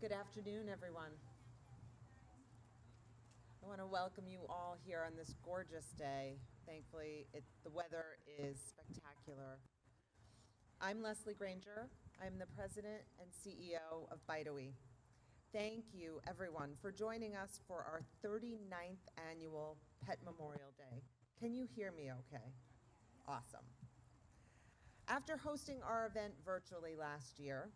Good afternoon, everyone. I want to welcome you all here on this gorgeous day. Thankfully, the weather is spectacular. I'm Leslie Granger. I'm the president and CEO of Bideawee. Thank you, everyone, for joining us for our 39th annual Pet Memorial Day. Can you hear me okay? Awesome. After hosting our event virtually last year,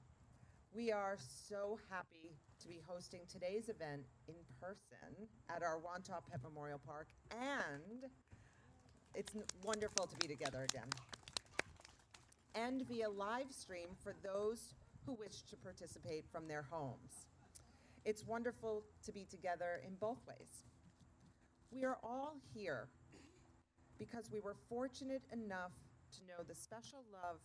we are so happy to be hosting today's event in person at our Wantagh Pet Memorial Park, and it's wonderful to be together again. And via live stream for those who wish to participate from their homes. It's wonderful to be together in both ways. We are all here because we were fortunate enough to know the special love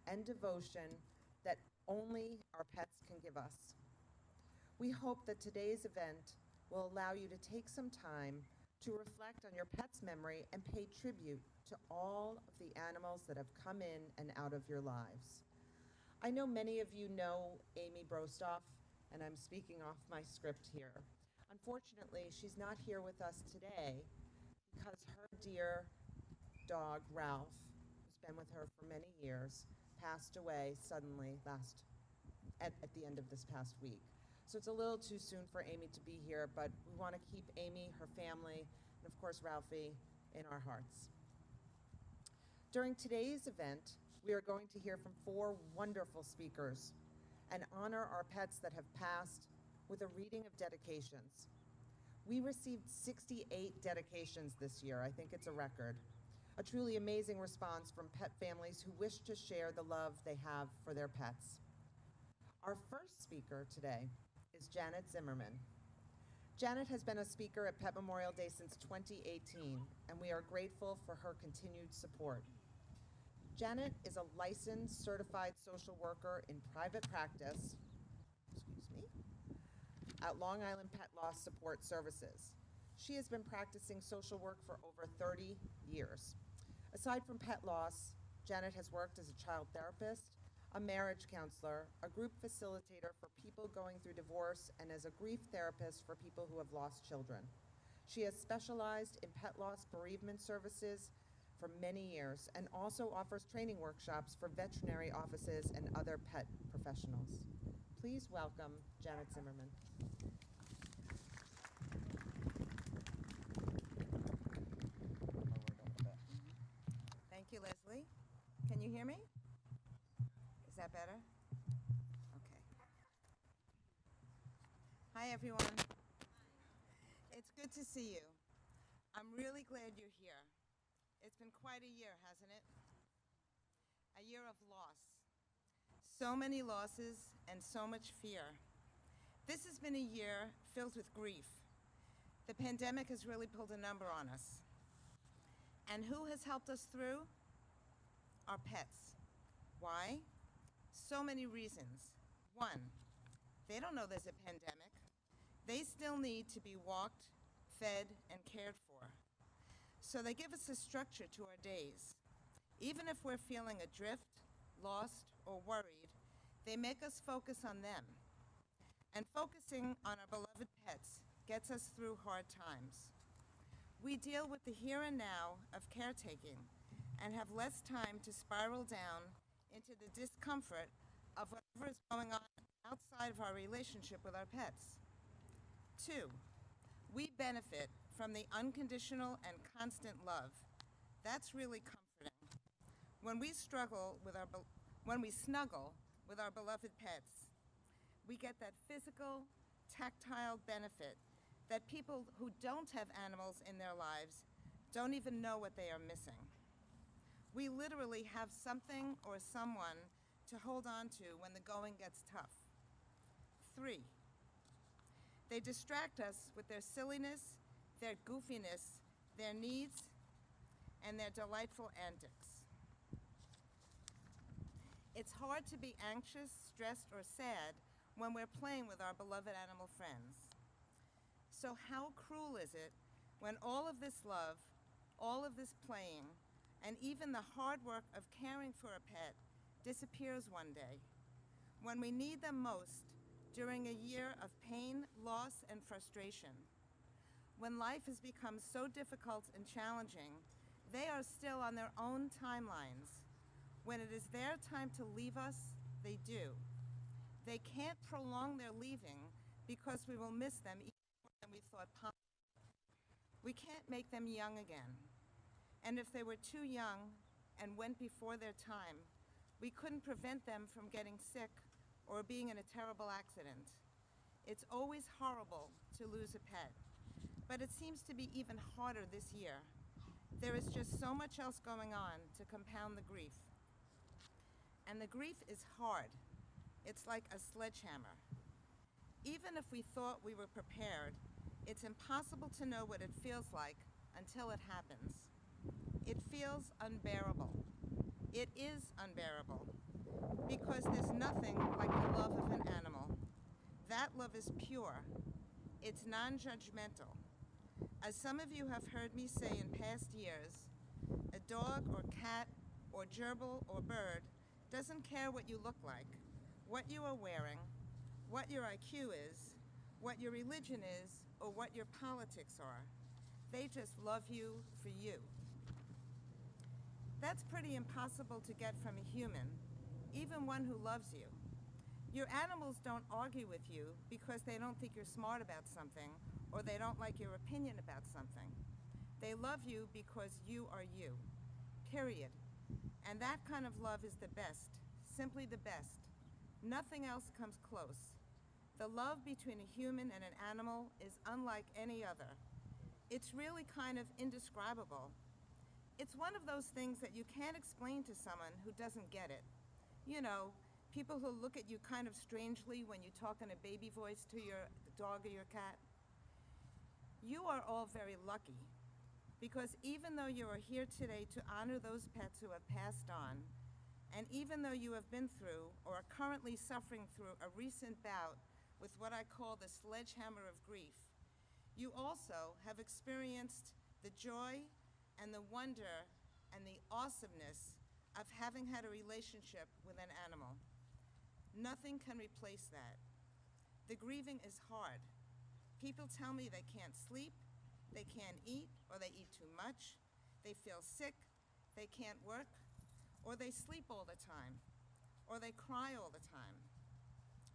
and devotion that only our pets can give us. We hope that today's event will allow you to take some time to reflect on your pet's memory and pay tribute to all of the animals that have come in and out of your lives. I know many of you know Amy Brostoff, and I'm speaking off my script here. Unfortunately, she's not here with us today because her dear dog, Ralph, who's been with her for many years, passed away suddenly at the end of this past week. So it's a little too soon for Amy to be here, but we want to keep Amy, her family, and of course Ralphie in our hearts. During today's event, we are going to hear from 4 wonderful speakers and honor our pets that have passed with a reading of dedications. We received 68 dedications this year. I think it's a record. A truly amazing response from pet families who wish to share the love they have for their pets. Our first speaker today is Janet Zimmerman. Janet has been a speaker at Pet Memorial Day since 2018, and we are grateful for her continued support. Janet is a licensed certified social worker in private practice, at Long Island Pet Loss Support Services. She has been practicing social work for over 30 years. Aside from pet loss, Janet has worked as a child therapist, a marriage counselor, a group facilitator for people going through divorce, and as a grief therapist for people who have lost children. She has specialized in pet loss bereavement services for many years and also offers training workshops for veterinary offices and other pet professionals. Please welcome Janet Zimmerman. Thank you, Leslie. Can you hear me? Is that better? Okay. Hi, everyone. It's good to see you. I'm really glad you're here. It's been quite a year, hasn't it? A year of loss. So many losses and so much fear. This has been a year filled with grief. The pandemic has really pulled a number on us. And who has helped us through? Our pets. Why? So many reasons. 1, they don't know there's a pandemic. They still need to be walked, fed, and cared for. So they give us a structure to our days. Even if we're feeling adrift, lost, or worried, they make us focus on them. And focusing on our beloved pets gets us through hard times. We deal with the here and now of caretaking and have less time to spiral down into the discomfort of whatever is going on outside of our relationship with our pets. 2, we benefit from the unconditional and constant love. That's really comforting. When we snuggle with our beloved pets, we get that physical, tactile benefit that people who don't have animals in their lives don't even know what they are missing. We literally have something or someone to hold on to when the going gets tough. 3, they distract us with their silliness, their goofiness, their needs, and their delightful antics. It's hard to be anxious, stressed, or sad when we're playing with our beloved animal friends. So how cruel is it when all of this love, all of this playing, and even the hard work of caring for a pet disappears one day, when we need them most during a year of pain, loss, and frustration. When life has become so difficult and challenging, they are still on their own timelines. When it is their time to leave us, they do. They can't prolong their leaving because we will miss them even more than we thought possible. We can't make them young again. And if they were too young and went before their time, we couldn't prevent them from getting sick or being in a terrible accident. It's always horrible to lose a pet, but it seems to be even harder this year. There is just so much else going on to compound the grief. And the grief is hard. It's like a sledgehammer. Even if we thought we were prepared, it's impossible to know what it feels like until it happens. It feels unbearable. It is unbearable because there's nothing like the love of an animal. That love is pure. It's non-judgmental. As some of you have heard me say in past years, a dog or cat or gerbil or bird doesn't care what you look like, what you are wearing, what your IQ is, what your religion is, or what your politics are. They just love you for you. That's pretty impossible to get from a human, even one who loves you. Your animals don't argue with you because they don't think you're smart about something or they don't like your opinion about something. They love you because you are you, period. And that kind of love is the best, simply the best. Nothing else comes close. The love between a human and an animal is unlike any other. It's really kind of indescribable. It's one of those things that you can't explain to someone who doesn't get it. You know, people who look at you kind of strangely when you talk in a baby voice to your dog or your cat. You are all very lucky because even though you are here today to honor those pets who have passed on, and even though you have been through or are currently suffering through a recent bout with what I call the sledgehammer of grief, you also have experienced the joy and the wonder and the awesomeness of having had a relationship with an animal. Nothing can replace that. The grieving is hard. People tell me they can't sleep, they can't eat, or they eat too much, they feel sick, they can't work, or they sleep all the time, or they cry all the time,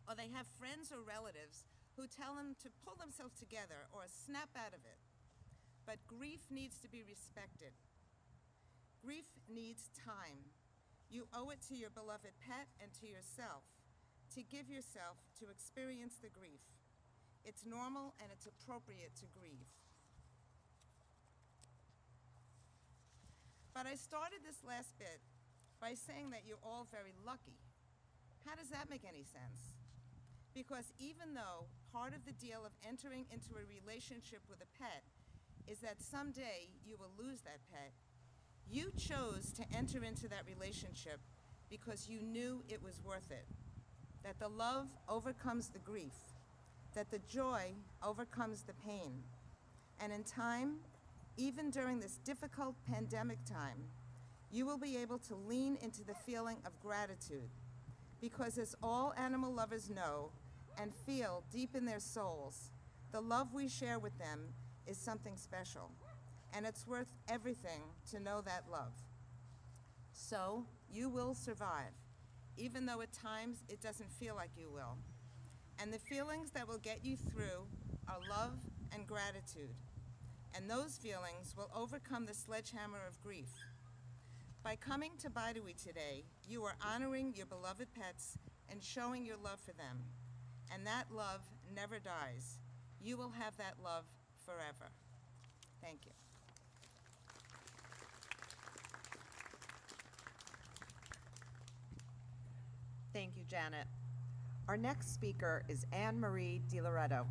or they have friends or relatives who tell them to pull themselves together or snap out of it. But grief needs to be respected. Grief needs time. You owe it to your beloved pet and to yourself to give yourself to experience the grief. It's normal and it's appropriate to grieve. But I started this last bit by saying that you're all very lucky. How does that make any sense? Because even though part of the deal of entering into a relationship with a pet is that someday you will lose that pet, you chose to enter into that relationship because you knew it was worth it, that the love overcomes the grief, that the joy overcomes the pain. And in time, even during this difficult pandemic time, you will be able to lean into the feeling of gratitude because, as all animal lovers know and feel deep in their souls, the love we share with them is something special, and it's worth everything to know that love. So you will survive, even though at times it doesn't feel like you will. And the feelings that will get you through are love and gratitude, and those feelings will overcome the sledgehammer of grief. By coming to Bideawee today, you are honoring your beloved pets and showing your love for them, and that love never dies. You will have that love forever. Thank you. Thank you, Janet. Our next speaker is Anne Marie DiLoretto.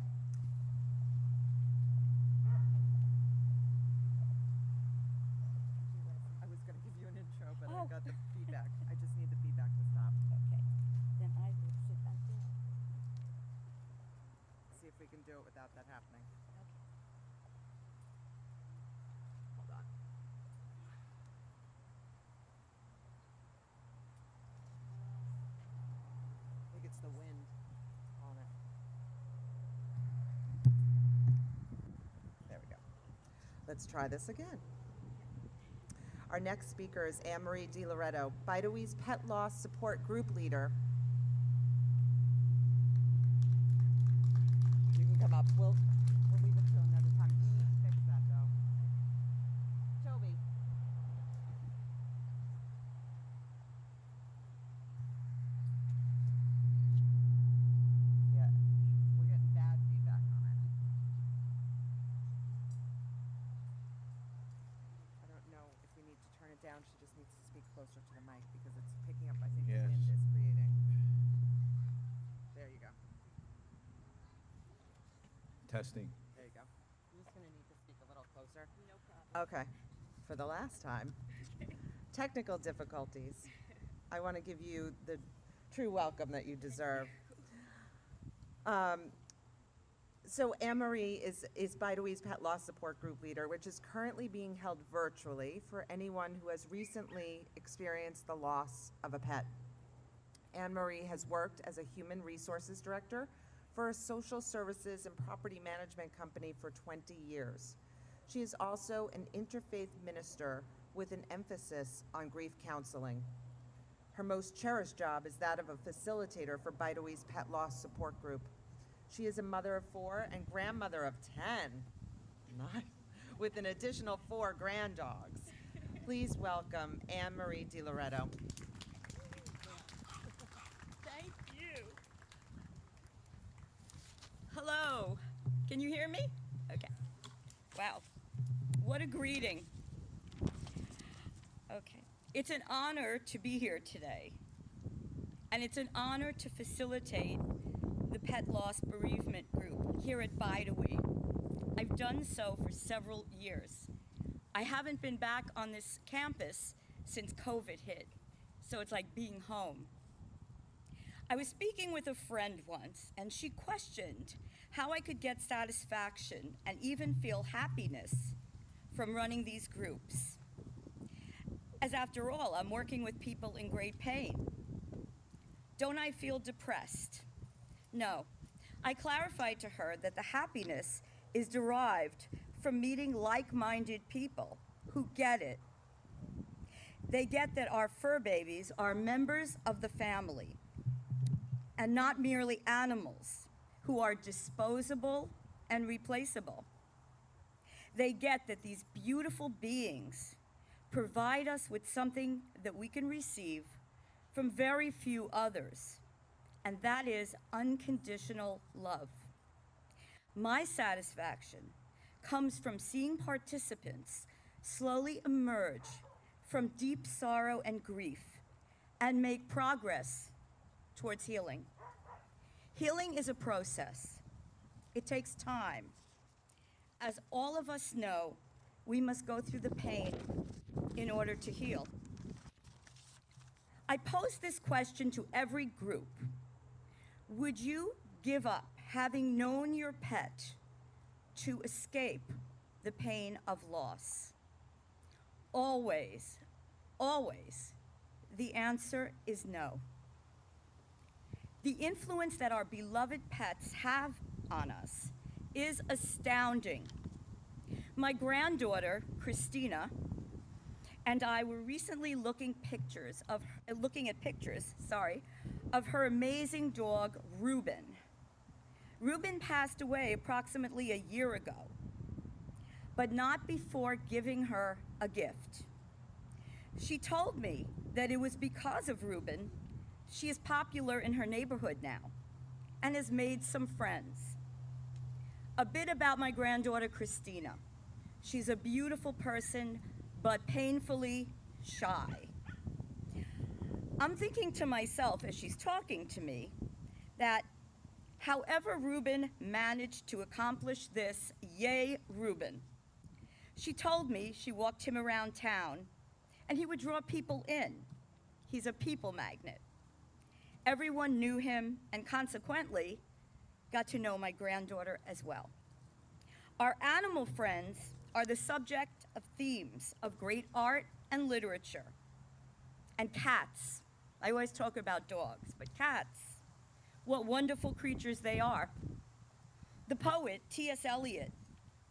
I was going to give you an intro, but I got the feedback. I just need the feedback to stop. Okay, then I will sit back there. See if we can do it without that happening. Okay. Hold on. I think it's the wind on it. Let's try this again. Our next speaker is Anne-Marie DiLoretto, Bideawee's Pet Loss Support Group Leader. You can come up. We'll leave it till another time. You need to fix that, though. Toby. Yeah, we're getting bad feedback on it. I don't know if we need to turn it down. She just needs to speak closer to the mic because it's picking up, I think, the Yes. wind is creating. There you go. Testing. There you go. I'm just going to need to speak a little closer. No problem. Okay. For the last time. Technical difficulties. I want to give you the true welcome that you deserve. So Anne-Marie is Bideawee's Pet Loss Support Group Leader, which is currently being held virtually for anyone who has recently experienced the loss of a pet. Anne-Marie has worked as a human resources director for a social services and property management company for 20 years. She is also an interfaith minister with an emphasis on grief counseling. Her most cherished job is that of a facilitator for Bideawee's Pet Loss Support Group. She is a mother of 4 and grandmother of 10, with an additional 4 granddogs. Please welcome Anne-Marie DiLoretto. Thank you. Hello. Can you hear me? Okay. Wow. What a greeting. Okay. It's an honor to be here today. And it's an honor to facilitate the Pet Loss Bereavement Group here at Bideawee. I've done so for several years. I haven't been back on this campus since COVID hit, so it's like being home. I was speaking with a friend once, and she questioned how I could get satisfaction and even feel happiness from running these groups. As after all, I'm working with people in great pain. Don't I feel depressed? No. I clarified to her that the happiness is derived from meeting like-minded people who get it. They get that our fur babies are members of the family and not merely animals who are disposable and replaceable. They get that these beautiful beings provide us with something that we can receive from very few others, and that is unconditional love. My satisfaction comes from seeing participants slowly emerge from deep sorrow and grief and make progress towards healing. Healing is a process. It takes time. As all of us know, we must go through the pain in order to heal. I pose this question to every group. Would you give up having known your pet to escape the pain of loss? Always, always, the answer is no. The influence that our beloved pets have on us is astounding. My granddaughter, Christina, and I were recently looking at pictures of her amazing dog, Reuben. Reuben passed away approximately a year ago, but not before giving her a gift. She told me that it was because of Reuben she is popular in her neighborhood now and has made some friends. A bit about my granddaughter, Christina. She's a beautiful person, but painfully shy. I'm thinking to myself as she's talking to me that however Reuben managed to accomplish this, yay, Reuben. She told me she walked him around town and he would draw people in. He's a people magnet. Everyone knew him and consequently got to know my granddaughter as well. Our animal friends are the subject of themes of great art and literature. And cats. I always talk about dogs, but cats, what wonderful creatures they are. The poet, T.S. Eliot,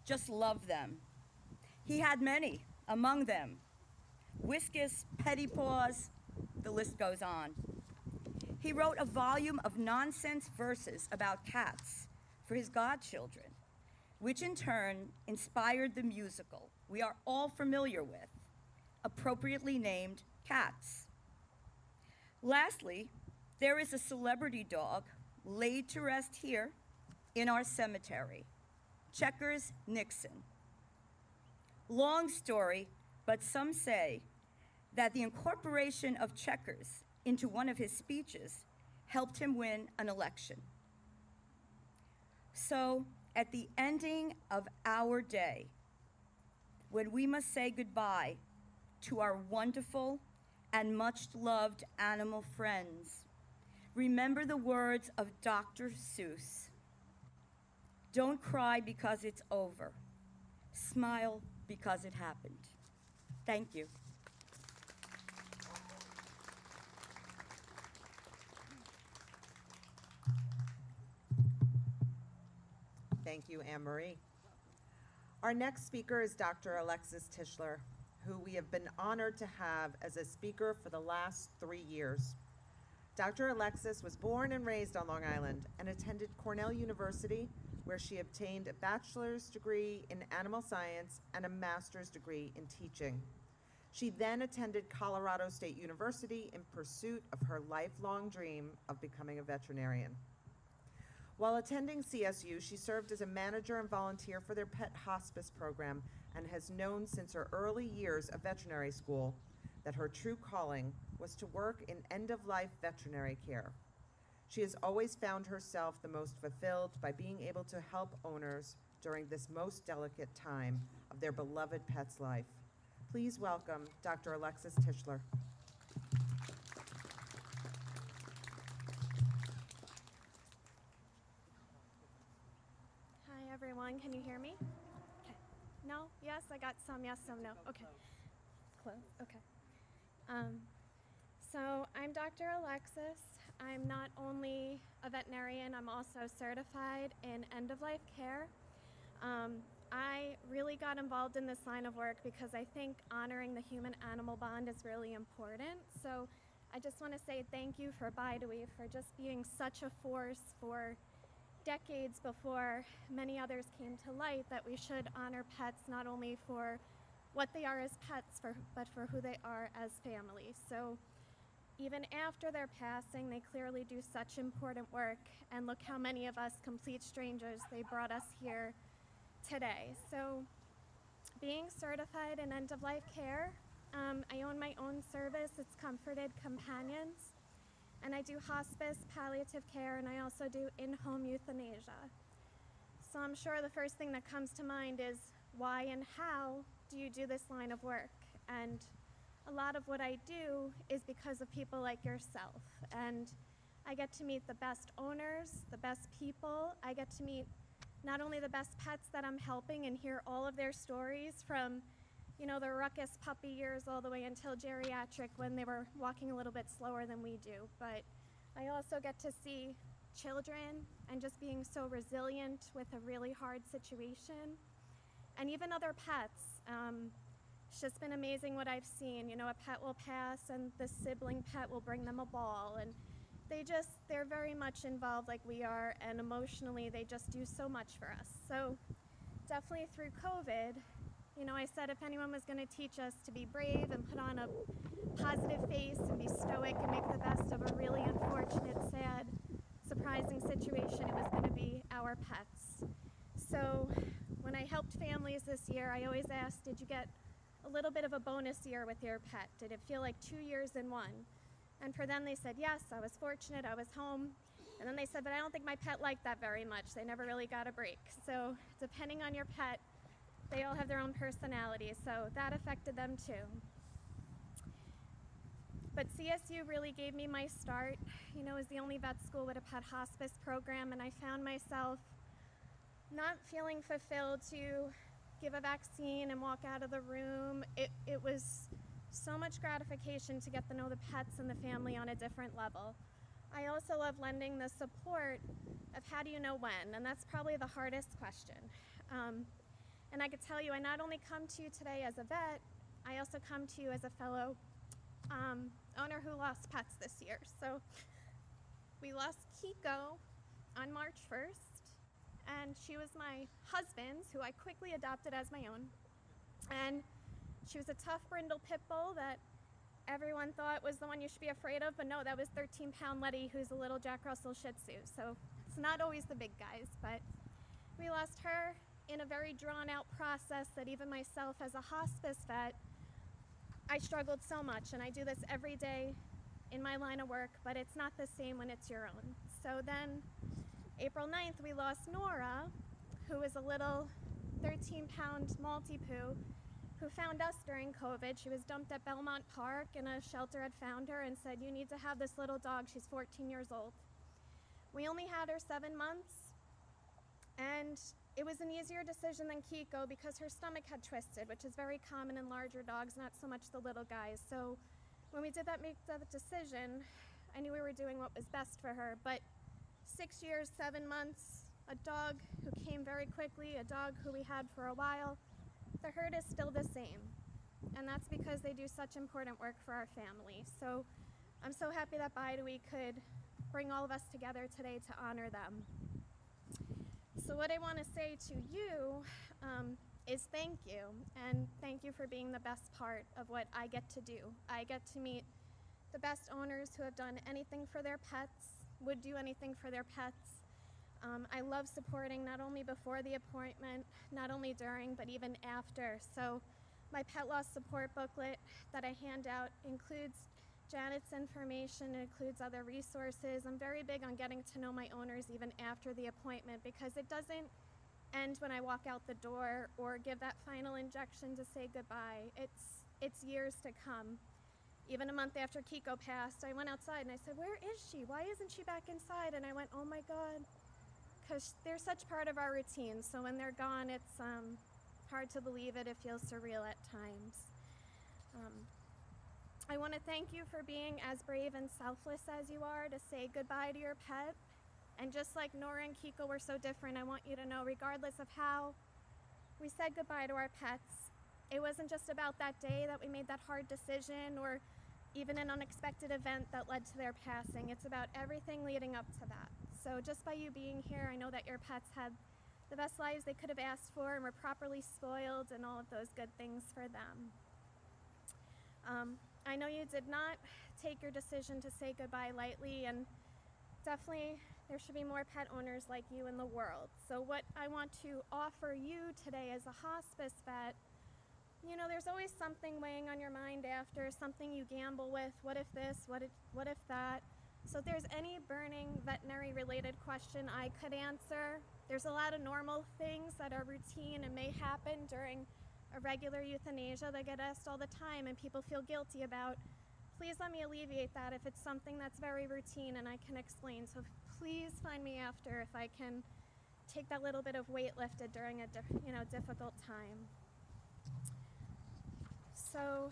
just loved them. He had many, among them Whiskus, Pettypaws, the list goes on. He wrote a volume of nonsense verses about cats for his godchildren, which in turn inspired the musical we are all familiar with, appropriately named Cats. Lastly, there is a celebrity dog laid to rest here in our cemetery, Checkers Nixon. Long story, but some say that the incorporation of Checkers into one of his speeches helped him win an election. So, at the ending of our day, when we must say goodbye to our wonderful and much-loved animal friends, remember the words of Dr. Seuss. Don't cry because it's over. Smile because it happened. Thank you. Thank you, Anne Marie. Our next speaker is Dr. Alexis Tischler, who we have been honored to have as a speaker for the last 3 years. Dr. Alexis was born and raised on Long Island and attended Cornell University, where she obtained a bachelor's degree in animal science and a master's degree in teaching. She then attended Colorado State University in pursuit of her lifelong dream of becoming a veterinarian. While attending CSU, she served as a manager and volunteer for their pet hospice program and has known since her early years of veterinary school that her true calling was to work in end-of-life veterinary care. She has always found herself the most fulfilled by being able to help owners during this most delicate time of their beloved pet's life. Please welcome Dr. Alexis Tischler. Hi everyone, can you hear me? Okay. No? Yes, I got some yes, some no. Okay. Close. Okay. So I'm Dr. Alexis. I'm not only a veterinarian, I'm also certified in end-of-life care. I really got involved in this line of work because I think honoring the human-animal bond is really important. So I just want to say thank you for Bideawee for just being such a force for decades before many others came to light, that we should honor pets not only for what they are as pets, but for who they are as families. So even after their passing, they clearly do such important work, and look how many of us complete strangers they brought us here today. So being certified in end-of-life care, I own my own service. It's Comforted Companions, and I do hospice, palliative care, and I also do in-home euthanasia. So I'm sure the first thing that comes to mind is, why and how do you do this line of work? And a lot of what I do is because of people like yourself. And I get to meet the best owners, the best people. I get to meet not only the best pets that I'm helping and hear all of their stories from, you know, the ruckus puppy years all the way until geriatric when they were walking a little bit slower than we do. But I also get to see children and just being so resilient with a really hard situation. And even other pets. It's just been amazing what I've seen. You know, a pet will pass and the sibling pet will bring them a ball, and they're very much involved like we are, and emotionally they just do so much for us. So definitely through COVID, you know, I said if anyone was going to teach us to be brave and put on a positive face and be stoic and make the best of a really unfortunate, sad, surprising situation, it was going to be our pets. So when I helped families this year, I always asked, did you get a little bit of a bonus year with your pet? Did it feel like 2 years in one? And for them, they said, yes, I was fortunate, I was home. And then they said, but I don't think my pet liked that very much. They never really got a break. So depending on your pet, they all have their own personality. So that affected them too. But CSU really gave me my start. You know, it was the only vet school with a pet hospice program, and I found myself not feeling fulfilled to give a vaccine and walk out of the room. It was so much gratification to get to know the pets and the family on a different level. I also love lending the support of how do you know when, and that's probably the hardest question. And I could tell you, I not only come to you today as a vet, I also come to you as a fellow owner who lost pets this year. So we lost Kiko on March 1st, and she was my husband's, who I quickly adopted as my own. And she was a tough brindle pit bull that everyone thought was the one you should be afraid of, but no, that was 13-pound Letty, who's a little Jack Russell Shih Tzu. So it's not always the big guys, but we lost her in a very drawn-out process that even myself as a hospice vet, I struggled so much, and I do this every day in my line of work, but it's not the same when it's your own. So then, April 9th, we lost Nora, who was a little 13-pound Maltipoo who found us during COVID. She was dumped at Belmont Park, and a shelter had found her and said, "You need to have this little dog. She's 14 years old." We only had her 7 months, and it was an easier decision than Kiko because her stomach had twisted, which is very common in larger dogs, not so much the little guys. So when we did make that decision, I knew we were doing what was best for her. But 6 years, 7 months, a dog who came very quickly, a dog who we had for a while, the herd is still the same. And that's because they do such important work for our family. So I'm so happy that Bideawee could bring all of us together today to honor them. So what I want to say to you is thank you, and thank you for being the best part of what I get to do. I get to meet the best owners who have done anything for their pets, would do anything for their pets. I love supporting not only before the appointment, not only during, but even after. So my pet loss support booklet that I hand out includes Janet's information, it includes other resources. I'm very big on getting to know my owners even after the appointment, because it doesn't end when I walk out the door or give that final injection to say goodbye. It's years to come. Even a month after Kiko passed, I went outside and I said, "Where is she? Why isn't she back inside?" And I went, "Oh my God," because they're such part of our routine. So when they're gone, it's hard to believe it. It feels surreal at times. I want to thank you for being as brave and selfless as you are to say goodbye to your pet. And just like Nora and Kiko were so different, I want you to know, regardless of how we said goodbye to our pets, it wasn't just about that day that we made that hard decision or even an unexpected event that led to their passing. It's about everything leading up to that. So just by you being here, I know that your pets had the best lives they could have asked for and were properly spoiled and all of those good things for them. I know you did not take your decision to say goodbye lightly, and definitely there should be more pet owners like you in the world. So what I want to offer you today as a hospice vet, you know, there's always something weighing on your mind after, something you gamble with. What if this? What if that? So if there's any burning veterinary related question I could answer, there's a lot of normal things that are routine and may happen during a regular euthanasia that get asked all the time and people feel guilty about. Please let me alleviate that if it's something that's very routine and I can explain. So please find me after if I can take that little bit of weight lifted during a difficult time. So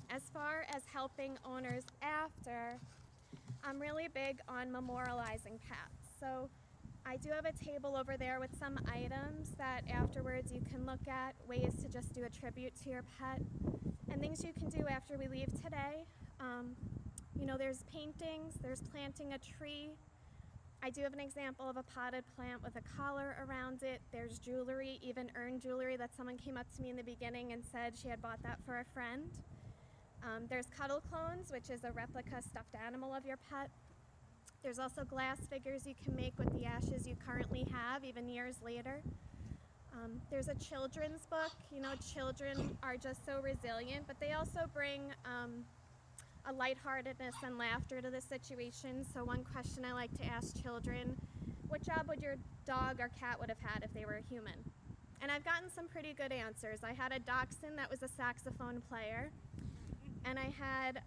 as far as helping owners after, I'm really big on memorializing pets. So I do have a table over there with some items that afterwards you can look at, ways to just do a tribute to your pet, and things you can do after we leave today. You know, there's paintings, there's planting a tree. I do have an example of a potted plant with a collar around it. There's jewelry, even earned jewelry that someone came up to me in the beginning and said she had bought that for a friend. There's cuddle clones, which is a replica stuffed animal of your pet. There's also glass figures you can make with the ashes you currently have, even years later. There's a children's book. You know, children are just so resilient, but they also bring a lightheartedness and laughter to the situation. So one question I like to ask children, what job would your dog or cat would have had if they were a human? And I've gotten some pretty good answers. I had a dachshund that was a saxophone player, and I had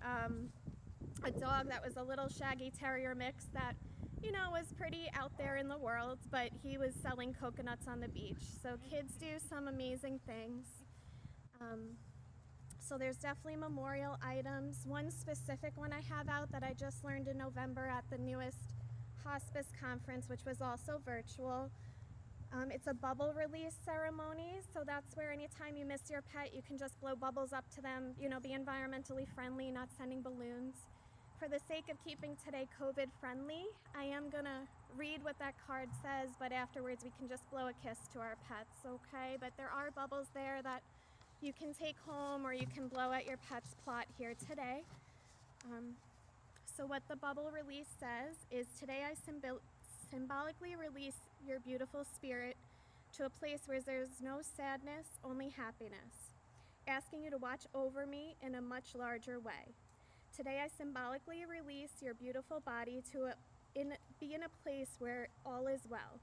a dog that was a little shaggy terrier mix that, you know, was pretty out there in the world, but he was selling coconuts on the beach. So kids do some amazing things. So there's definitely memorial items. One specific one I have out that I just learned in November at the newest hospice conference, which was also virtual. It's a bubble release ceremony, so that's where anytime you miss your pet, you can just blow bubbles up to them, be environmentally friendly, not sending balloons. For the sake of keeping today COVID friendly, I am gonna read what that card says, but afterwards we can just blow a kiss to our pets, okay? But there are bubbles there that you can take home or you can blow at your pet's plot here today. So what the bubble release says is, today I symbolically release your beautiful spirit to a place where there's no sadness, only happiness, asking you to watch over me in a much larger way. Today I symbolically release your beautiful body to be in a place where all is well,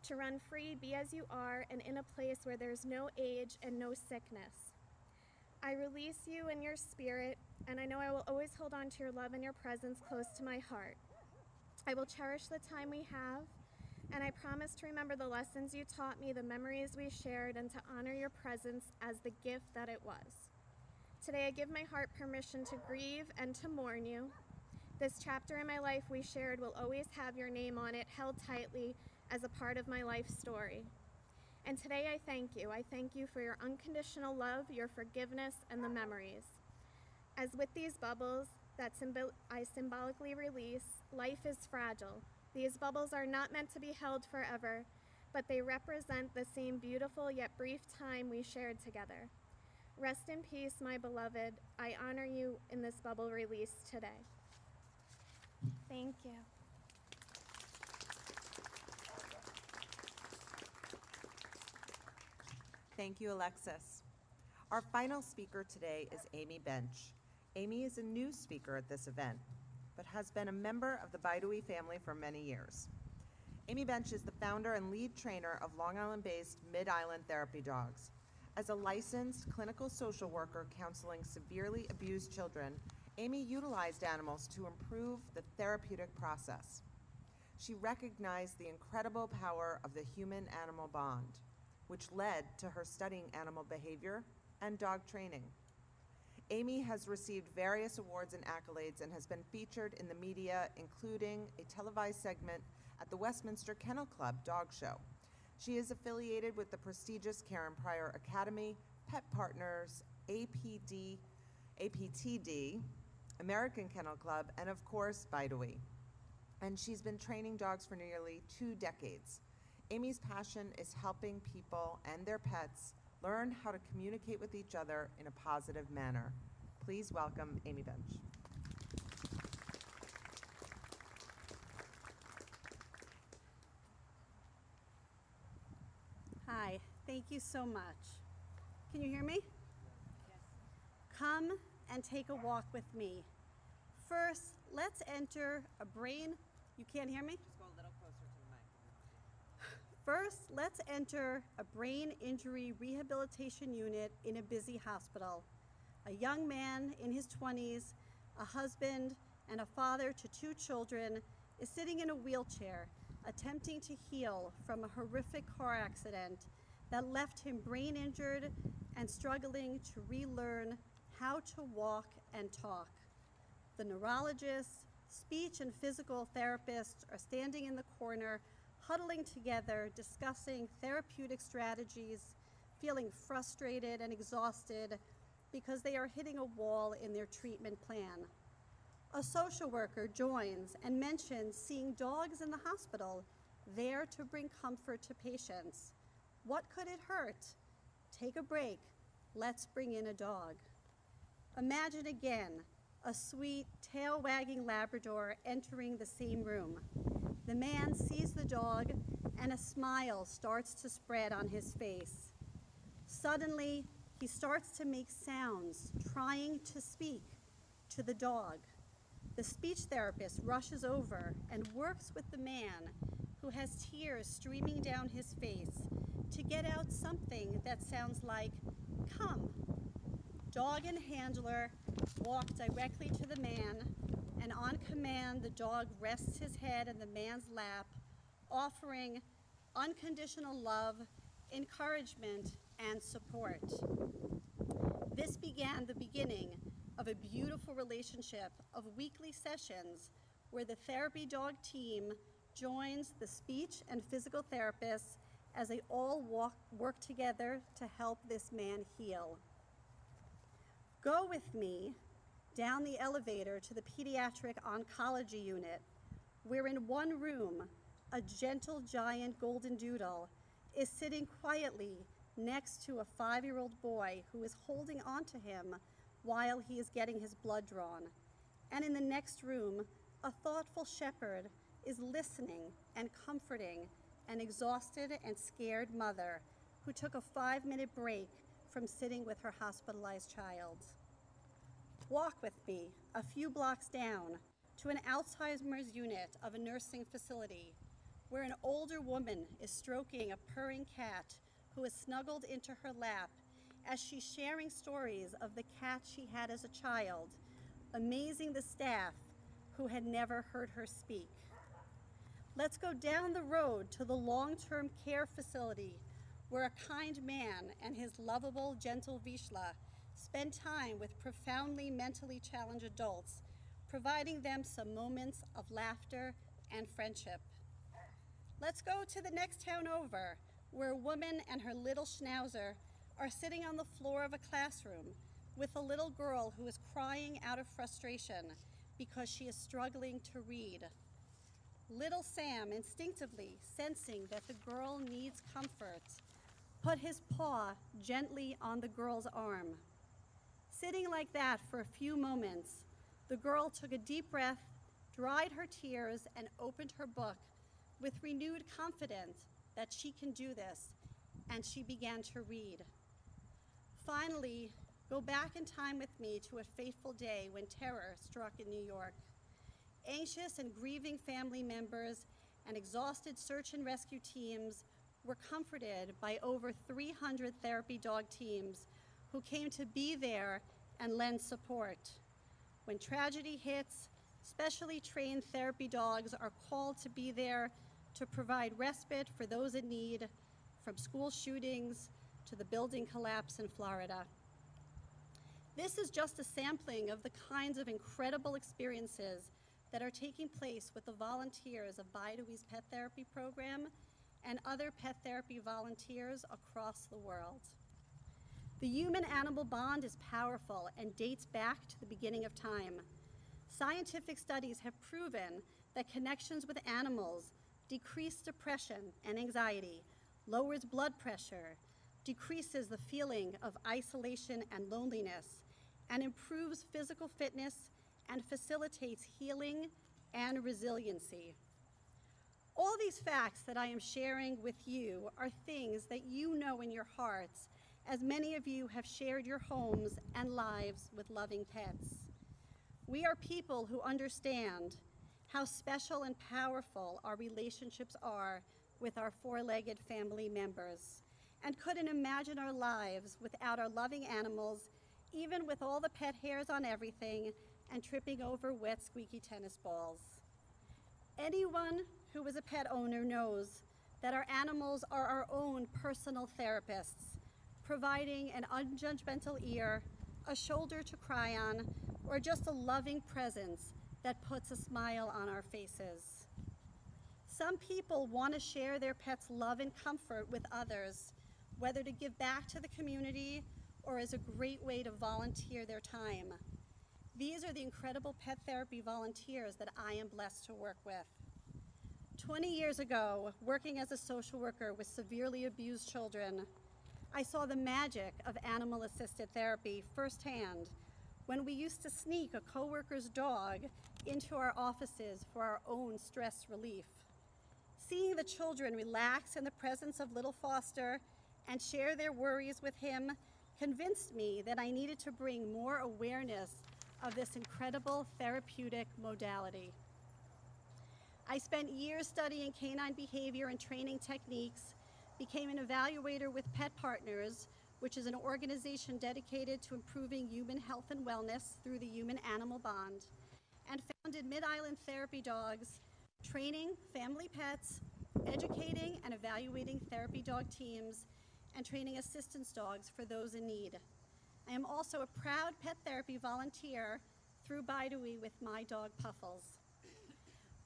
to run free, be as you are, and in a place where there's no age and no sickness. I release you and your spirit, and I know I will always hold on to your love and your presence close to my heart. I will cherish the time we have, and I promise to remember the lessons you taught me, the memories we shared, and to honor your presence as the gift that it was. Today I give my heart permission to grieve and to mourn you. This chapter in my life we shared will always have your name on it, held tightly as a part of my life story. And today I thank you. I thank you for your unconditional love, your forgiveness, and the memories. As with these bubbles that I symbolically release, life is fragile. These bubbles are not meant to be held forever, but they represent the same beautiful yet brief time we shared together. Rest in peace, my beloved. I honor you in this bubble release today. Thank you. Thank you, Alexis. Our final speaker today is Amy Bench. Amy is a new speaker at this event, but has been a member of the Bideawee family for many years. Amy Bench is the founder and lead trainer of Long Island-based Mid-Island Therapy Dogs. As a licensed clinical social worker counseling severely abused children, Amy utilized animals to improve the therapeutic process. She recognized the incredible power of the human-animal bond, which led to her studying animal behavior and dog training. Amy has received various awards and accolades and has been featured in the media, including a televised segment at the Westminster Kennel Club Dog Show. She is affiliated with the prestigious Karen Pryor Academy, Pet Partners, APTD, American Kennel Club, and of course, Bideawee. And she's been training dogs for nearly 2 decades. Amy's passion is helping people and their pets learn how to communicate with each other in a positive manner. Please welcome Amy Bench. Hi, thank you so much. Can you hear me? Yes. Come and take a walk with me. First, let's enter a brain. You can't hear me? Just go a little closer to the mic. First, let's enter a brain injury rehabilitation unit in a busy hospital. A young man in his 20s, a husband, and a father to 2 children is sitting in a wheelchair, attempting to heal from a horrific car accident that left him brain injured and struggling to relearn how to walk and talk. The neurologists, speech and physical therapists are standing in the corner, huddling together, discussing therapeutic strategies, feeling frustrated and exhausted because they are hitting a wall in their treatment plan. A social worker joins and mentions seeing dogs in the hospital, there to bring comfort to patients. What could it hurt? Take a break. Let's bring in a dog. Imagine again a sweet, tail-wagging Labrador entering the same room. The man sees the dog and a smile starts to spread on his face. Suddenly, he starts to make sounds, trying to speak to the dog. The speech therapist rushes over and works with the man, who has tears streaming down his face, to get out something that sounds like, "Come." Dog and handler walk directly to the man, and on command, the dog rests his head in the man's lap, offering unconditional love, encouragement, and support. This began the beginning of a beautiful relationship of weekly sessions where the therapy dog team joins the speech and physical therapists as they all work together to help this man heal. Go with me down the elevator to the pediatric oncology unit, where in one room, a gentle giant golden doodle is sitting quietly next to a 5-year-old boy who is holding on to him while he is getting his blood drawn. And in the next room, a thoughtful shepherd is listening and comforting an exhausted and scared mother who took a 5-minute break from sitting with her hospitalized child. Walk with me a few blocks down to an Alzheimer's unit of a nursing facility where an older woman is stroking a purring cat who is snuggled into her lap as she's sharing stories of the cat she had as a child, amazing the staff who had never heard her speak. Let's go down the road to the long-term care facility where a kind man and his lovable, gentle Vishla spend time with profoundly mentally challenged adults, providing them some moments of laughter and friendship. Let's go to the next town over, where a woman and her little schnauzer are sitting on the floor of a classroom with a little girl who is crying out of frustration because she is struggling to read. Little Sam, instinctively sensing that the girl needs comfort, put his paw gently on the girl's arm. Sitting like that for a few moments, the girl took a deep breath, dried her tears, and opened her book with renewed confidence that she can do this, and she began to read. Finally, go back in time with me to a fateful day when terror struck in New York. Anxious and grieving family members and exhausted search and rescue teams were comforted by over 300 therapy dog teams who came to be there and lend support. When tragedy hits, specially trained therapy dogs are called to be there to provide respite for those in need, from school shootings to the building collapse in Florida. This is just a sampling of the kinds of incredible experiences that are taking place with the volunteers of Bideawee's pet therapy program and other pet therapy volunteers across the world. The human-animal bond is powerful and dates back to the beginning of time. Scientific studies have proven that connections with animals decrease depression and anxiety, lowers blood pressure, decreases the feeling of isolation and loneliness, and improves physical fitness and facilitates healing and resiliency. All these facts that I am sharing with you are things that you know in your hearts, as many of you have shared your homes and lives with loving pets. We are people who understand how special and powerful our relationships are with our four-legged family members, and couldn't imagine our lives without our loving animals, even with all the pet hairs on everything and tripping over wet, squeaky tennis balls. Anyone who is a pet owner knows that our animals are our own personal therapists, providing an unjudgmental ear, a shoulder to cry on, or just a loving presence that puts a smile on our faces. Some people want to share their pet's love and comfort with others, whether to give back to the community or as a great way to volunteer their time. These are the incredible pet therapy volunteers that I am blessed to work with. 20 years ago, working as a social worker with severely abused children, I saw the magic of animal-assisted therapy firsthand when we used to sneak a coworker's dog into our offices for our own stress relief. Seeing the children relax in the presence of little Foster and share their worries with him convinced me that I needed to bring more awareness of this incredible therapeutic modality. I spent years studying canine behavior and training techniques, became an evaluator with Pet Partners, which is an organization dedicated to improving human health and wellness through the human-animal bond, and founded Mid-Island Therapy Dogs, training family pets, educating and evaluating therapy dog teams, and training assistance dogs for those in need. I am also a proud pet therapy volunteer through Bideawee with my dog Puffles.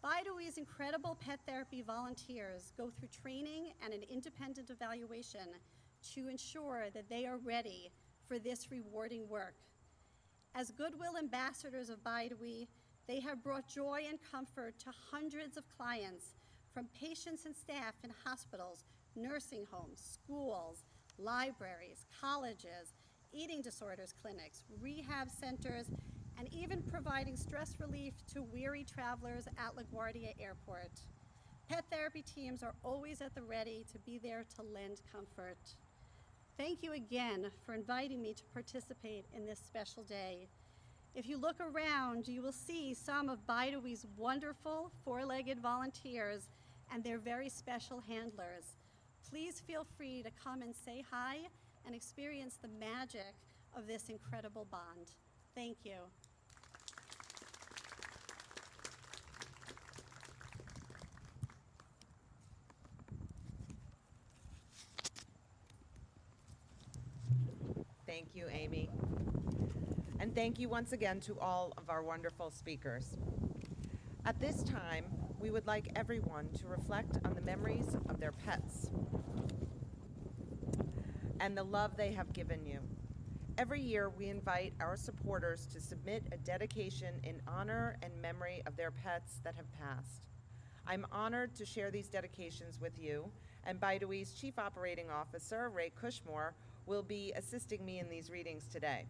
Bideawee's incredible pet therapy volunteers go through training and an independent evaluation to ensure that they are ready for this rewarding work. As goodwill ambassadors of Bideawee, they have brought joy and comfort to hundreds of clients, from patients and staff in hospitals, nursing homes, schools, libraries, colleges, eating disorders clinics, rehab centers, and even providing stress relief to weary travelers at LaGuardia Airport. Pet therapy teams are always at the ready to be there to lend comfort. Thank you again for inviting me to participate in this special day. If you look around, you will see some of Bideawee's wonderful four-legged volunteers and their very special handlers. Please feel free to come and say hi and experience the magic of this incredible bond. Thank you. Thank you, Amy. And thank you once again to all of our wonderful speakers. At this time, we would like everyone to reflect on the memories of their pets and the love they have given you. Every year, we invite our supporters to submit a dedication in honor and memory of their pets that have passed. I'm honored to share these dedications with you, and Bideawee's Chief Operating Officer, Ray Cushmore, will be assisting me in these readings today.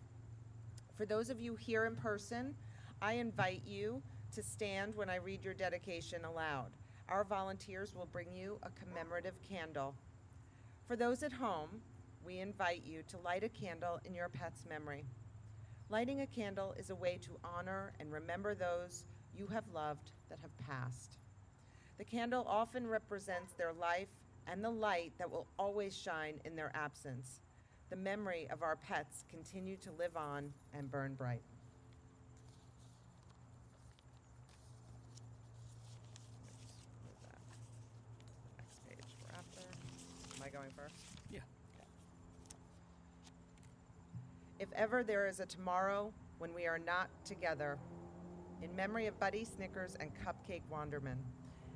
For those of you here in person, I invite you to stand when I read your dedication aloud. Our volunteers will bring you a commemorative candle. For those at home, we invite you to light a candle in your pet's memory. Lighting a candle is a way to honor and remember those you have loved that have passed. The candle often represents their life and the light that will always shine in their absence. The memory of our pets continue to live on and burn bright. Next page we're after. Am I going first? Yeah. If ever there is a tomorrow when we are not together, in memory of Buddy Snickers and Cupcake Wanderman,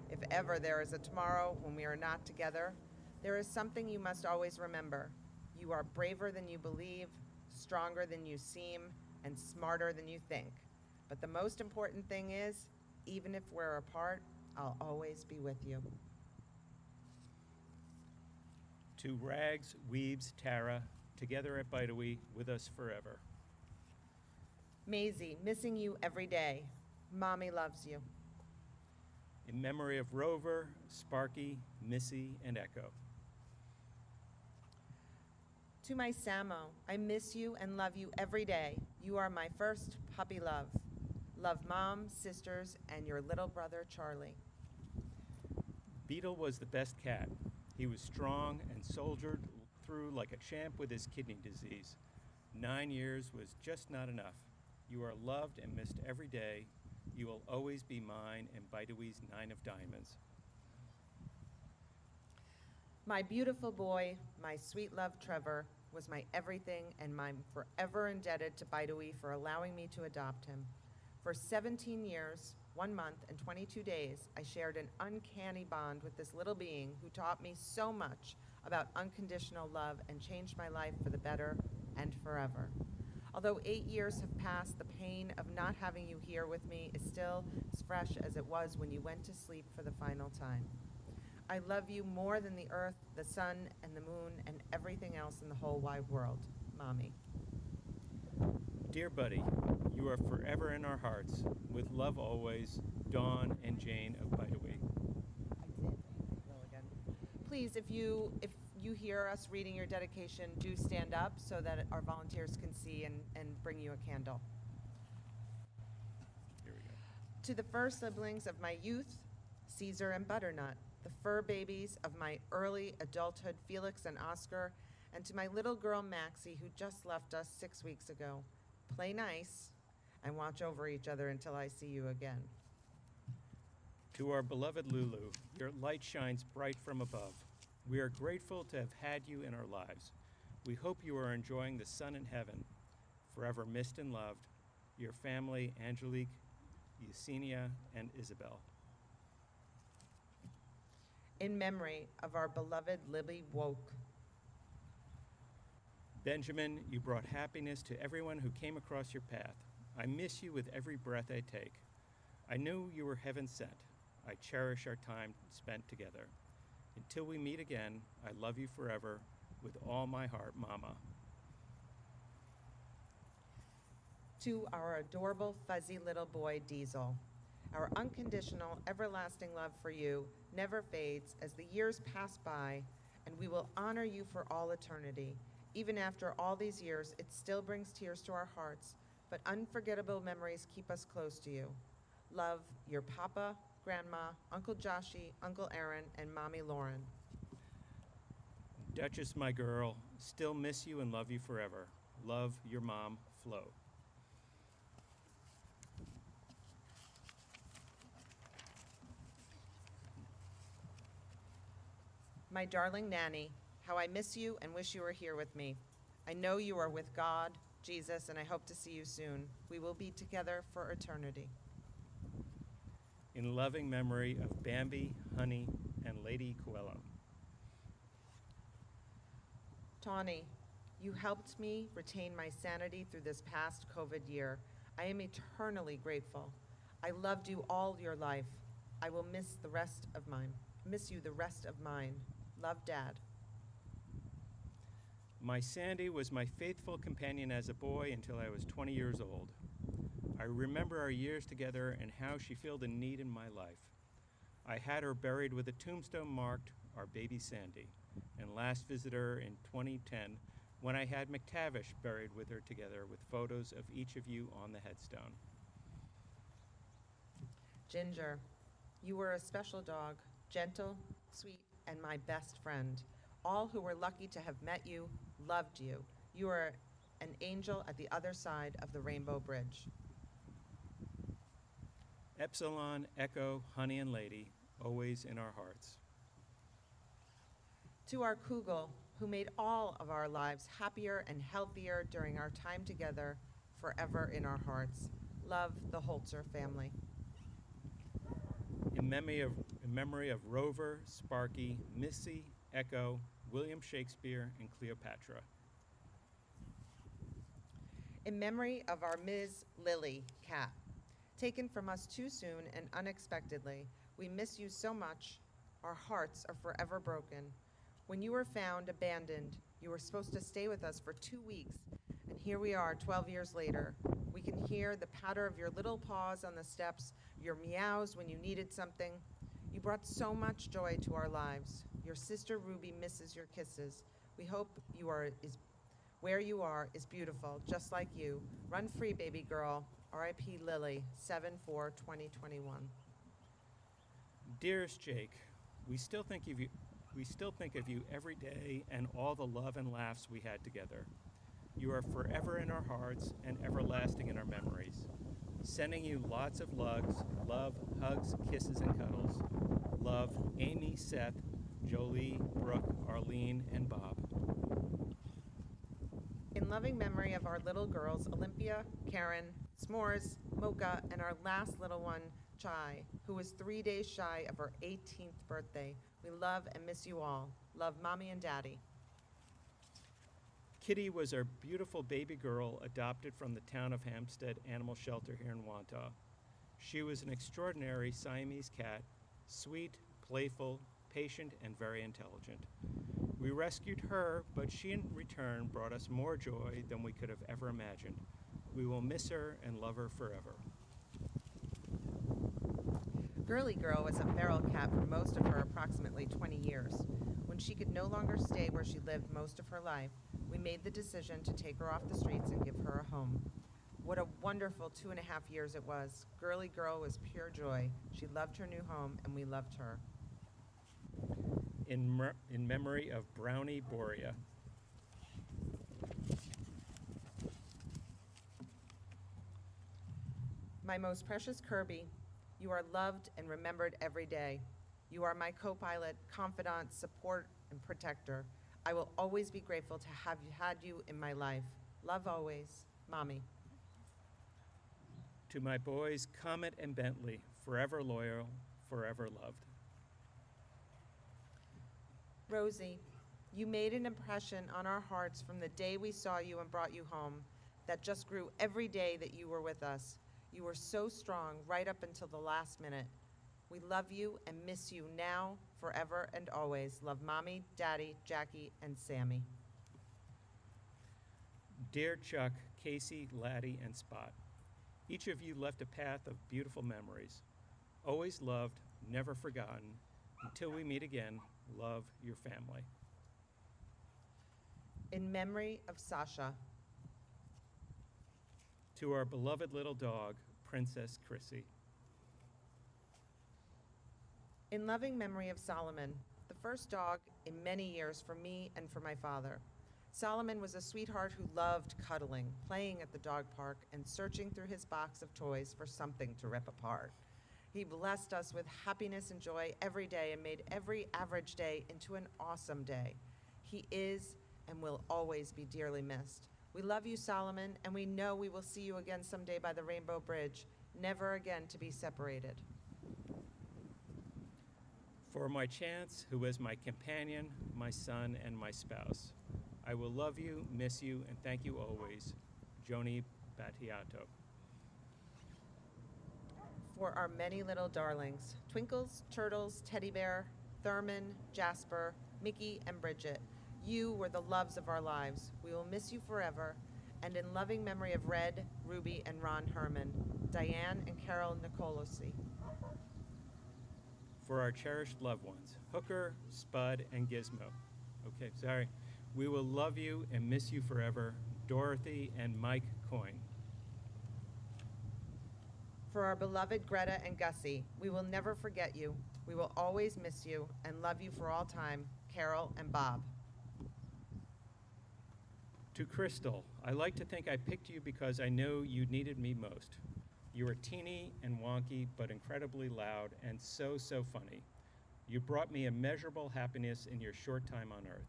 if ever there is a tomorrow when we are not together, there is something you must always remember. You are braver than you believe, stronger than you seem, and smarter than you think. But the most important thing is, even if we're apart, I'll always be with you. To Rags, Weebs, Tara, together at Bideawee, with us forever. Maisie, missing you every day. Mommy loves you. In memory of Rover, Sparky, Missy, and Echo. To my Samo, I miss you and love you every day. You are my first puppy love. Love Mom, sisters, and your little brother, Charlie. Beetle was the best cat. He was strong and soldiered through like a champ with his kidney disease. 9 years was just not enough. You are loved and missed every day. You will always be mine and Bideawee's 9 of diamonds. My beautiful boy, my sweet love Trevor, was my everything, and I'm forever indebted to Bideawee for allowing me to adopt him. For 17 years, 1 month, and 22 days, I shared an uncanny bond with this little being who taught me so much about unconditional love and changed my life for the better and forever. Although 8 years have passed, the pain of not having you here with me is still as fresh as it was when you went to sleep for the final time. I love you more than the earth, the sun, and the moon, and everything else in the whole wide world. Mommy. Dear Buddy, you are forever in our hearts. With love always, Dawn and Jane of Bideawee. Roll again. Please, if you hear us reading your dedication, do stand up so that our volunteers can see and bring you a candle. Here we go. To the fur siblings of my youth, Caesar and Butternut, the fur babies of my early adulthood, Felix and Oscar, and to my little girl, Maxie, who just left us 6 weeks ago. Play nice and watch over each other until I see you again. To our beloved Lulu, your light shines bright from above. We are grateful to have had you in our lives. We hope you are enjoying the sun in heaven, forever missed and loved. Your family, Angelique, Yesenia, and Isabel. in memory of our beloved Libby Woke. Benjamin, you brought happiness to everyone who came across your path. I miss you with every breath I take. I knew you were heaven sent. I cherish our time spent together. Until we meet again, I love you forever with all my heart, Mama. To our adorable, fuzzy little boy, Diesel, our unconditional, everlasting love for you never fades as the years pass by, and we will honor you for all eternity. Even after all these years, it still brings tears to our hearts, but unforgettable memories keep us close to you. Love, your Papa, Grandma, Uncle Joshy, Uncle Aaron, and Mommy Lauren. Duchess, my girl, still miss you and love you forever. Love, your mom, Flo. My darling Nanny, how I miss you and wish you were here with me. I know you are with God, Jesus, and I hope to see you soon. We will be together for eternity. In loving memory of Bambi, Honey, and Lady Coelho. Tawny, you helped me retain my sanity through this past COVID year. I am eternally grateful. I loved you all your life. I will miss you the rest of mine. Love, Dad. My Sandy was my faithful companion as a boy until I was 20 years old. I remember our years together and how she filled a need in my life. I had her buried with a tombstone marked our baby Sandy, and last visited her in 2010 when I had McTavish buried with her together with photos of each of you on the headstone. Ginger, you were a special dog, gentle, sweet, and my best friend. All who were lucky to have met you loved you. You are an angel at the other side of the Rainbow Bridge. Epsilon, Echo, Honey, and Lady, always in our hearts. To our Kugel, who made all of our lives happier and healthier during our time together, forever in our hearts. Love, the Holzer family. In memory of Rover, Sparky, Missy, Echo, William Shakespeare, and Cleopatra. In memory of our Ms. Lily, cat. Taken from us too soon and unexpectedly, we miss you so much. Our hearts are forever broken. When you were found abandoned, you were supposed to stay with us for 2 weeks, and here we are 12 years later. We can hear the patter of your little paws on the steps, your meows when you needed something. You brought so much joy to our lives. Your sister Ruby misses your kisses. We hope where you are is beautiful, just like you. Run free, baby girl. R.I.P. Lily, 7/4/2021. Dearest Jake, we still think of you every day and all the love and laughs we had together. You are forever in our hearts and everlasting in our memories. Sending you lots of love, hugs, kisses, and cuddles. Love, Amy, Seth, Jolie, Brooke, Arlene, and Bob. In loving memory of our little girls, Olympia, Karen, S'mores, Mocha, and our last little one, Chai, who was 3 days shy of her 18th birthday. We love and miss you all. Love, Mommy and Daddy. Kitty was our beautiful baby girl adopted from the town of Hampstead Animal Shelter here in Wantagh. She was an extraordinary Siamese cat, sweet, playful, patient, and very intelligent. We rescued her, but she in return brought us more joy than we could have ever imagined. We will miss her and love her forever. Girly Girl was a feral cat for most of her approximately 20 years. When she could no longer stay where she lived most of her life, we made the decision to take her off the streets and give her a home. What a wonderful 2.5 years it was. Girly Girl was pure joy. She loved her new home, and we loved her. In memory of Brownie Borea. My most precious Kirby, you are loved and remembered every day. You are my co-pilot, confidant, support, and protector. I will always be grateful to have had you in my life. Love always, Mommy. To my boys, Comet and Bentley, forever loyal, forever loved. Rosie, you made an impression on our hearts from the day we saw you and brought you home that just grew every day that you were with us. You were so strong right up until the last minute. We love you and miss you now, forever, and always. Love Mommy, Daddy, Jackie, and Sammy. Dear Chuck, Casey, Laddie, and Spot, each of you left a path of beautiful memories. Always loved, never forgotten. Until we meet again, love your family. In memory of Sasha. To our beloved little dog, Princess Chrissy. In loving memory of Solomon, the first dog in many years for me and for my father. Solomon was a sweetheart who loved cuddling, playing at the dog park, and searching through his box of toys for something to rip apart. He blessed us with happiness and joy every day and made every average day into an awesome day. He is and will always be dearly missed. We love you, Solomon, and we know we will see you again someday by the Rainbow Bridge, never again to be separated. For my Chance, who is my companion, my son, and my spouse, I will love you, miss you, and thank you always, Joni Battiato. For our many little darlings, Twinkles, Turtles, Teddy Bear, Thurman, Jasper, Mickey, and Bridget, you were the loves of our lives. We will miss you forever, and in loving memory of Red, Ruby, and Ron Herman, Diane and Carol Nicolosi. For our cherished loved ones, Hooker, Spud, and Gizmo. Okay, sorry. We will love you and miss you forever, Dorothy and Mike Coyne. For our beloved Greta and Gussie, we will never forget you. We will always miss you and love you for all time, Carol and Bob. To Crystal, I like to think I picked you because I know you needed me most. You are teeny and wonky, but incredibly loud and so funny. You brought me immeasurable happiness in your short time on earth.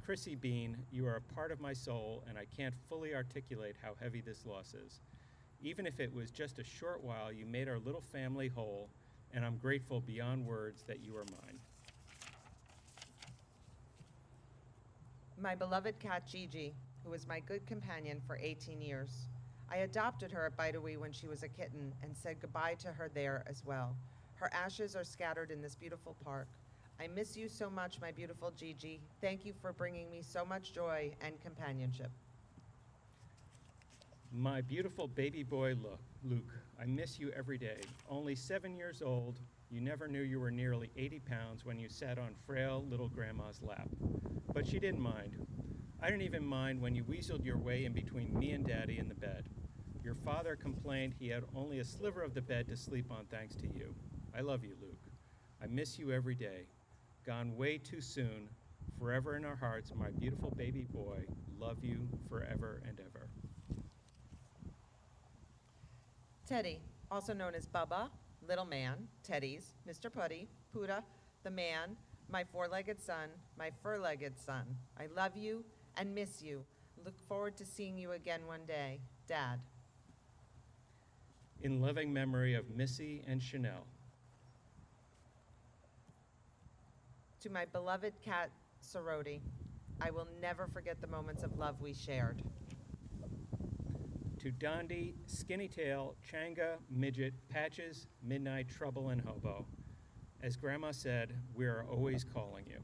Chrissy Bean, you are a part of my soul, and I can't fully articulate how heavy this loss is. Even if it was just a short while, you made our little family whole, and I'm grateful beyond words that you are mine. My beloved cat Gigi, who was my good companion for 18 years. I adopted her at Bideawee when she was a kitten and said goodbye to her there as well. Her ashes are scattered in this beautiful park. I miss you so much, my beautiful Gigi. Thank you for bringing me so much joy and companionship. My beautiful baby boy Luke, I miss you every day. Only 7 years old, you never knew you were nearly 80 pounds when you sat on frail little grandma's lap. But she didn't mind. I didn't even mind when you weaseled your way in between me and Daddy in the bed. Your father complained he had only a sliver of the bed to sleep on thanks to you. I love you, Luke. I miss you every day. Gone way too soon, forever in our hearts, my beautiful baby boy. Love you forever and ever. Teddy, also known as Bubba, Little Man, Teddy's, Mr. Putty, Puda, the man, my four-legged son, my fur-legged son. I love you and miss you. Look forward to seeing you again one day. Dad. In loving memory of Missy and Chanel. To my beloved cat, Soroti, I will never forget the moments of love we shared. To Dondi, Skinny Tail, Changa, Midget, Patches, Midnight, Trouble, and Hobo. As Grandma said, we are always calling you.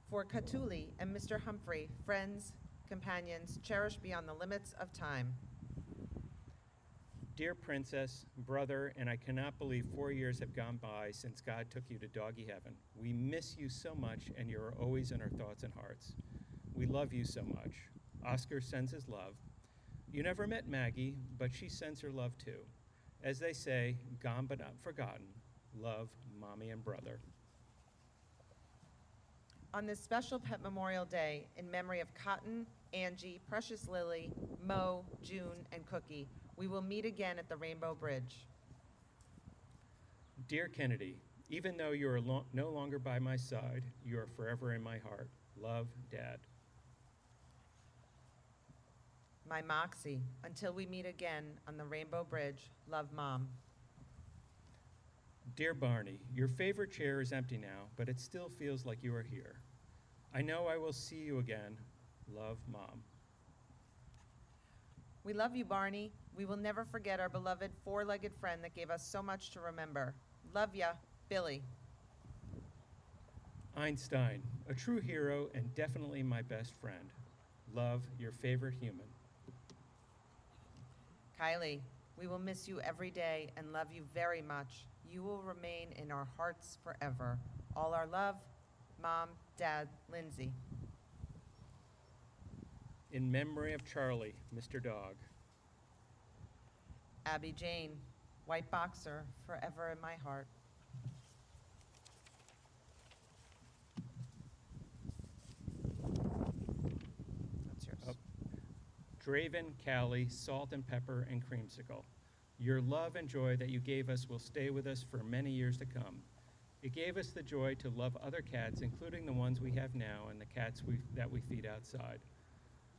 For Katuli and Mr. Humphrey, friends, companions, cherished beyond the limits of time. Dear Princess, brother, and I cannot believe 4 years have gone by since God took you to doggy heaven. We miss you so much, and you are always in our thoughts and hearts. We love you so much. Oscar sends his love. You never met Maggie, but she sends her love too. As they say, gone but not forgotten. Love, Mommy and brother. On this special Pet Memorial Day, in memory of Cotton, Angie, Precious Lily, Mo, June, and Cookie, we will meet again at the Rainbow Bridge. Dear Kennedy, even though you are no longer by my side, you are forever in my heart. Love, Dad. My Moxie, until we meet again on the Rainbow Bridge, love, Mom. Dear Barney, your favorite chair is empty now, but it still feels like you are here. I know I will see you again. Love, Mom. We love you, Barney. We will never forget our beloved four-legged friend that gave us so much to remember. Love ya, Billy. Einstein, a true hero and definitely my best friend. Love, your favorite human. Kylie, we will miss you every day and love you very much. You will remain in our hearts forever. All our love, Mom, Dad, Lindsay. In memory of Charlie, Mr. Dog. Abby Jane, white boxer, forever in my heart. That's yours. Up. Draven, Callie, Salt and Pepper, and Creamsicle. Your love and joy that you gave us will stay with us for many years to come. It gave us the joy to love other cats, including the ones we have now and the cats that we feed outside.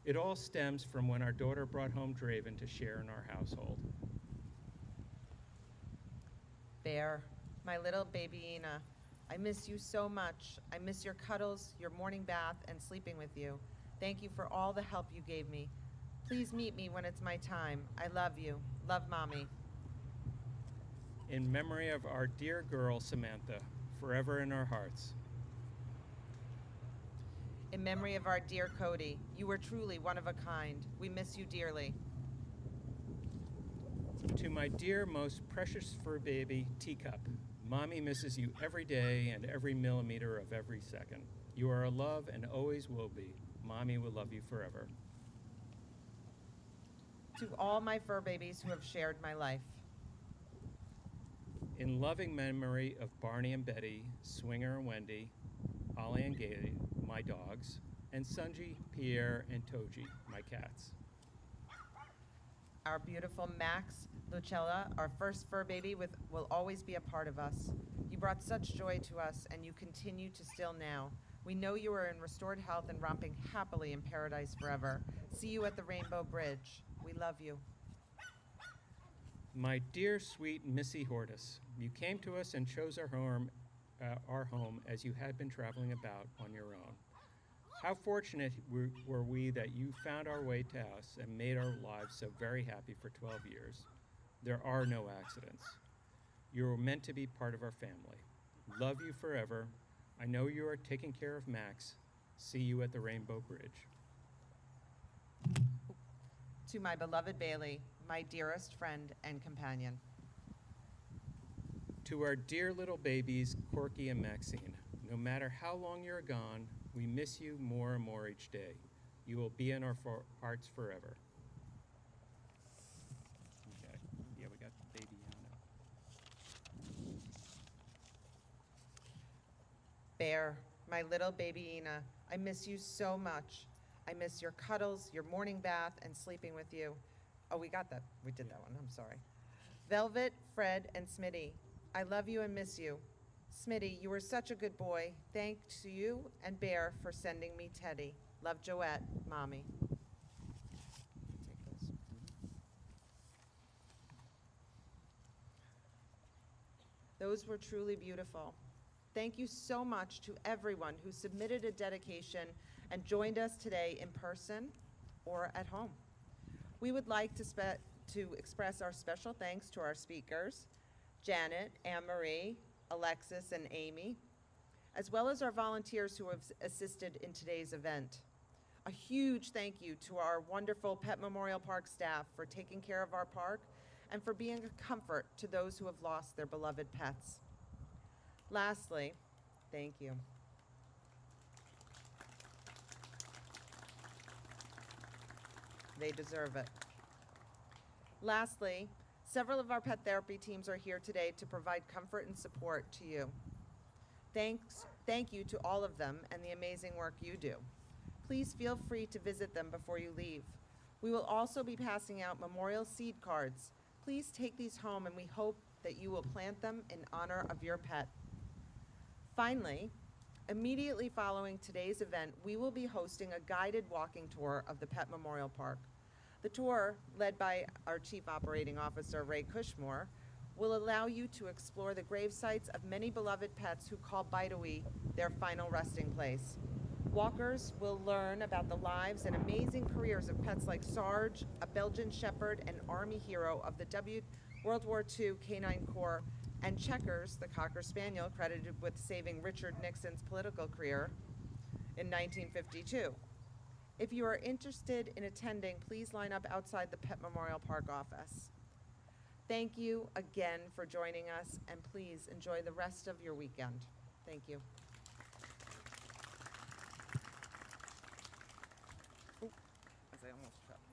It all stems from when our daughter brought home Draven to share in our household. Bear, my little baby Ina, I miss you so much. I miss your cuddles, your morning bath, and sleeping with you. Thank you for all the help you gave me. Please meet me when it's my time. I love you. Love, Mommy. In memory of our dear girl, Samantha, forever in our hearts. In memory of our dear Cody, you were truly one of a kind. We miss you dearly. To my dear, most precious fur baby, Teacup, Mommy misses you every day and every millimeter of every second. You are a love and always will be. Mommy will love you forever. To all my fur babies who have shared my life. In loving memory of Barney and Betty, Swinger and Wendy, Ollie and Gailey, my dogs, and Sunji, Pierre, and Toji, my cats. Our beautiful Max, Lucella, our first fur baby will always be a part of us. You brought such joy to us, and you continue to still now. We know you are in restored health and romping happily in paradise forever. See you at the Rainbow Bridge. We love you. My dear, sweet Missy Hortus, you came to us and chose our home as you had been traveling about on your own. How fortunate were we that you found our way to us and made our lives so very happy for 12 years. There are no accidents. You were meant to be part of our family. Love you forever. I know you are taking care of Max. See you at the Rainbow Bridge. To my beloved Bailey, my dearest friend and companion. To our dear little babies, Corky and Maxine, no matter how long you're gone, we miss you more and more each day. You will be in our hearts forever. Okay. Yeah, we got the baby Anna. Bear, my little baby Ina, I miss you so much. I miss your cuddles, your morning bath, and sleeping with you. Oh, we got that. We did that one. I'm sorry. Velvet, Fred, and Smitty, I love you and miss you. Smitty, you were such a good boy. Thanks to you and Bear for sending me Teddy. Love, Joette, Mommy. Take those. Those were truly beautiful. Thank you so much to everyone who submitted a dedication and joined us today in person or at home. We would like to express our special thanks to our speakers, Janet, Anne-Marie, Alexis, and Amy, as well as our volunteers who have assisted in today's event. A huge thank you to our wonderful Pet Memorial Park staff for taking care of our park and for being a comfort to those who have lost their beloved pets. Lastly, thank you. They deserve it. Lastly, several of our pet therapy teams are here today to provide comfort and support to you. Thank you to all of them and the amazing work you do. Please feel free to visit them before you leave. We will also be passing out memorial seed cards. Please take these home and we hope that you will plant them in honor of your pet. Finally, immediately following today's event, we will be hosting a guided walking tour of the Pet Memorial Park. The tour, led by our Chief Operating Officer, Ray Cushmore, will allow you to explore the grave sites of many beloved pets who call Bideawee their final resting place. Walkers will learn about the lives and amazing careers of pets like Sarge, a Belgian Shepherd and Army hero of the World War II Canine Corps, and Checkers, the Cocker Spaniel credited with saving Richard Nixon's political career in 1952. If you are interested in attending, please line up outside the Pet Memorial Park office. Thank you again for joining us, and please enjoy the rest of your weekend. Thank you. As I almost tripped.